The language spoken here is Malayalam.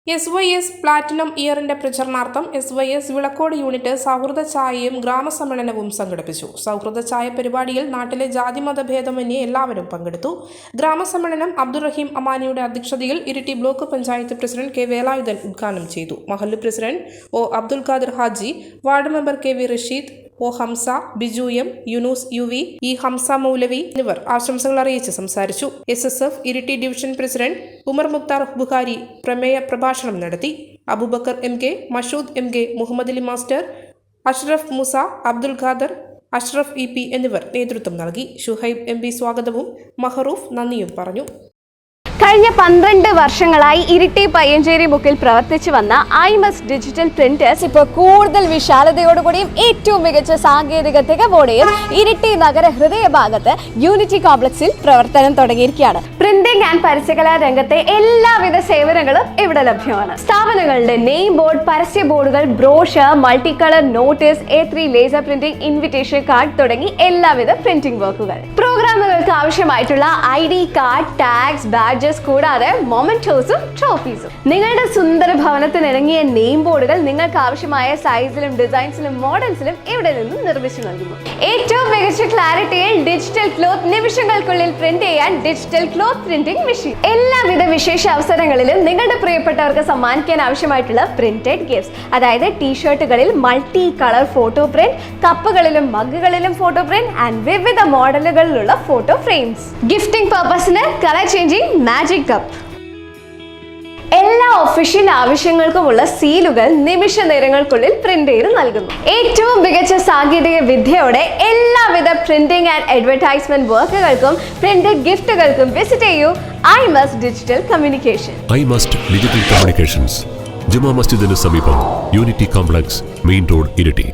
SYS പ്ലാറ്റിനം ഇയറിന്റെ പ്രചരണാർത്ഥം SYS വിളക്കോട് യൂണിറ്റ് സൗഹൃദ ചായയും ഗ്രാമസമ്മേളനവും സംഘടിപ്പിച്ചു. സൗഹൃദ ചായ പരിപാടിയിൽ നാട്ടിലെ ജാതിമത ഭേദമന്യേ എല്ലാവരും പങ്കെടുത്തു. ഗ്രാമസമ്മേളനം അബ്ദുറഹീം അമാനിയുടെ അധ്യക്ഷതയിൽ Iritty block panchayat president K Velayudhan ഉദ്ഘാടനം ചെയ്തു. മഹല്ല് president O Abdul Khadir Haji, ward member K V Rasheed, O Hamza, Biju M, Yunus UV, E Hamza Maulavi എന്നിവർ ആശംസകൾ അറിയിച്ച് സംസാരിച്ചു. SSF Iritty division president Umar Mukhtar Bukhari പ്രമേയ പ്രഭാഷണം നടത്തി. Abubakar MK, Mashood MK, Muhammad Ali master, Ashraf Musa, Abdul Khader, Ashraf EP എന്നിവർ നേതൃത്വം നൽകി. ഷുഹൈബ് MB സ്വാഗതവും മഹറൂഫ് നന്ദിയും പറഞ്ഞു. കഴിഞ്ഞ 12 വർഷങ്ങളായി ഇരിട്ടി പയ്യഞ്ചേരി മുക്കിൽ പ്രവർത്തിച്ചു വന്ന IMS ഡിജിറ്റൽ പ്രിന്റേഴ്സ് ഇപ്പോൾ കൂടുതൽ വിശാലതയോടുകൂടിയും ഏറ്റവും മികച്ച സാങ്കേതിക തികവോടെയും ഇരിട്ടി നഗര ഹൃദയഭാഗത്ത് യൂണിറ്റി കോംപ്ലക്സിൽ പ്രവർത്തനം തുടങ്ങിയിരിക്കുകയാണ്. പ്രിന്റിംഗ് ആൻഡ് പരസ്യകലാ രംഗത്തെ എല്ലാവിധ സേവനങ്ങളും ഇവിടെ ലഭ്യമാണ്. സ്ഥാപനങ്ങളുടെ നെയിം ബോർഡ്, പരസ്യ ബോർഡുകൾ, brochure, multi colour notice, A3 laser printing, invitation card തുടങ്ങി എല്ലാവിധ പ്രിന്റിംഗ് വർക്കുകൾ, പ്രോഗ്രാമുകൾക്ക് ആവശ്യമായിട്ടുള്ള ID കാർഡ്, ടാഗ്സ്, ബാഡ്ജസ് കൂടാതെ മൊമെന്റോസും ട്രോഫീസും. നിങ്ങളുടെ സുന്ദര ഭവനത്തിന് ഇണങ്ങിയ നെയിം ബോർഡുകൾ നിങ്ങൾക്ക് ആവശ്യമായ സൈസിലും ഡിസൈൻസിലും മോഡൽസിലും ഇവിടെ നിന്നും നിർമ്മിച്ചു നൽകുന്നു. ഏറ്റവും മികച്ച ക്ലാരിറ്റിയിൽ ഡിജിറ്റൽ ക്ലോത്ത് നിമിഷങ്ങൾക്കുള്ളിൽ പ്രിന്റ് ചെയ്യാൻ ഡിജിറ്റൽ ക്ലോത്ത് പ്രിന്റിംഗ് മെഷീൻ. എല്ലാവിധ വിശേഷ അവസരങ്ങളിലും നിങ്ങളുടെ പ്രിയപ്പെട്ടവർക്ക് സമ്മാനിക്കാൻ ആവശ്യമായിട്ടുള്ള പ്രിന്റഡ് ഗിഫ്റ്റ്സ്, അതായത് ടീഷർട്ടുകളിൽ മൾട്ടി കളർ ഫോട്ടോ പ്രിന്റ്, കപ്പുകളിലും മഗ്ഗുകളിലും ഫോട്ടോ പ്രിന്റ് ആൻഡ് വിവിധ മോഡലുകളിലുള്ള ഫോട്ടോ ഫ്രെയിംസ്. ഗിഫ്റ്റിംഗ് പർപ്പസിന് കളർ ചേഞ്ചിങ് മാജിക് കപ്പ്. എല്ലാ ഒഫീഷ്യൽ ആവശ്യങ്ങൾക്കുമുള്ള സീലുകൾ നിമിഷ നേരങ്ങൾക്കുള്ളിൽ പ്രിന്റ് ചെയ്ത് നൽകുന്നു. ഏറ്റവും മികച്ച സാങ്കേതിക വിദ്യയോടെ എല്ലാവിധ പ്രിന്റിംഗ് ആൻഡ് അഡ്വർടൈസ്മെന്റ് വർക്കുകൾക്കും പ്രിന്റഡ് ഗിഫ്റ്റുകൾക്കും വിസിറ്റ് ചെയ്യൂ IMS digital communication. IMS digital communications, ജുമാ മസ്ജിദിന് സമീപം, unity complex, main road, Iritty.